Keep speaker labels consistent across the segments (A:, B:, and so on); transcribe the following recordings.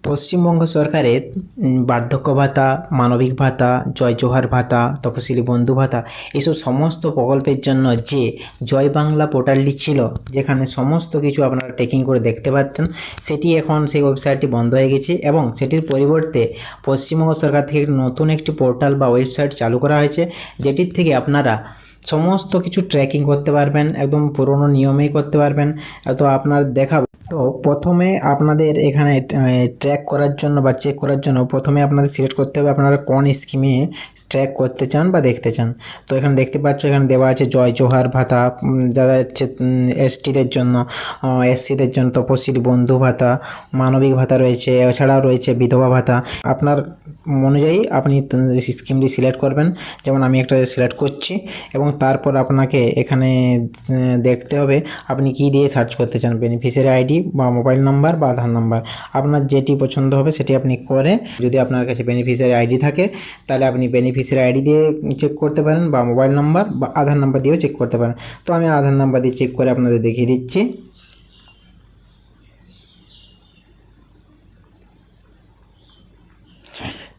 A: পশ্চিমবঙ্গ সরকারের বার্ধক্য ভাতা, মানবিক ভাতা, জয় জোহার ভাতা, তপশিলি বন্ধু ভাতা এইসব সমস্ত প্রকল্পের জন্য যে জয় বাংলা পোর্টালটি ছিল, যেখানে সমস্ত কিছু আপনারা ট্রেকিং করে দেখতে পারতেন, সেটি এখন সেই ওয়েবসাইটটি বন্ধ হয়ে গেছে এবং সেটির পরিবর্তে পশ্চিমবঙ্গ সরকার থেকে নতুন একটি পোর্টাল বা ওয়েবসাইট চালু করা হয়েছে, যেটির থেকে আপনারা সমস্ত কিছু ট্র্যাকিং করতে পারবেন, একদম পুরনো নিয়মেই করতে পারবেন। তো আপনার দেখাবো। তো প্রথমে আপনাদের এখানে ট্র্যাক করার জন্য বা চেক করার জন্য প্রথমে আপনাদের সিলেক্ট করতে হবে আপনারা কোন স্কিমে ট্র্যাক করতে চান বা দেখতে চান। তো এখানে দেখতে পাচ্ছ, এখানে দেওয়া আছে জয় জোহার ভাতা, যারা হচ্ছে এসটিদের জন্য, এসসিদের জন্য তপশিলি বন্ধু ভাতা, মানবিক ভাতা রয়েছে, এছাড়াও রয়েছে বিধবা ভাতা। আপনার অনুযায়ী আপনি স্কিমটি সিলেক্ট করবেন। যেমন আমি একটা সিলেক্ট করছি এবং তারপর আপনাকে এখানে দেখতে হবে আপনি কি দিয়ে সার্চ করতে চান, বেনিফিশিয়ারি আইডি বা মোবাইল নাম্বার বা আধার নাম্বার। আপনার যেটি পছন্দ হবে সেটি আপনি করে, যদি আপনার কাছে বেনিফিশিয়ারি আইডি থাকে তাহলে আপনি বেনিফিশিয়ারি আইডি দিয়ে চেক করতে পারেন বা মোবাইল নাম্বার বা আধার নাম্বার দিয়েও চেক করতে পারেন। তো আমি আধার নাম্বার দিয়ে চেক করে আপনাদের দেখিয়ে দিচ্ছি।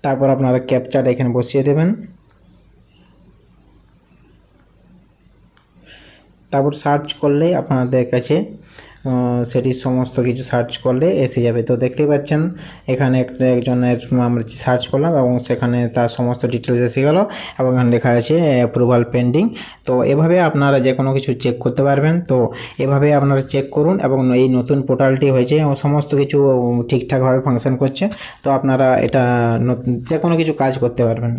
A: তারপর আপনারা ক্যাপচাটা এখানে বসিয়ে দেবেন। তারপর সার্চ করলেই আপনাদের কাছে সেটির সমস্ত কিছু সার্চ করলে এসে যাবে। তো দেখতেই পাচ্ছেন এখানে একজনের আমরা সার্চ করলাম এবং সেখানে তার সমস্ত ডিটেলস এসে গেল এবং এখানে লেখা আছে অ্যাপ্রুভাল পেন্ডিং। তো এভাবে আপনারা যে কোনো কিছু চেক করতে পারবেন। তো এভাবে আপনারা চেক করুন এবং এই নতুন পোর্টালটি হয়েছে এবং সমস্ত কিছু ঠিকঠাকভাবে ফাংশন করছে। তো আপনারা এটা যে কোনো কিছু কাজ করতে পারবেন।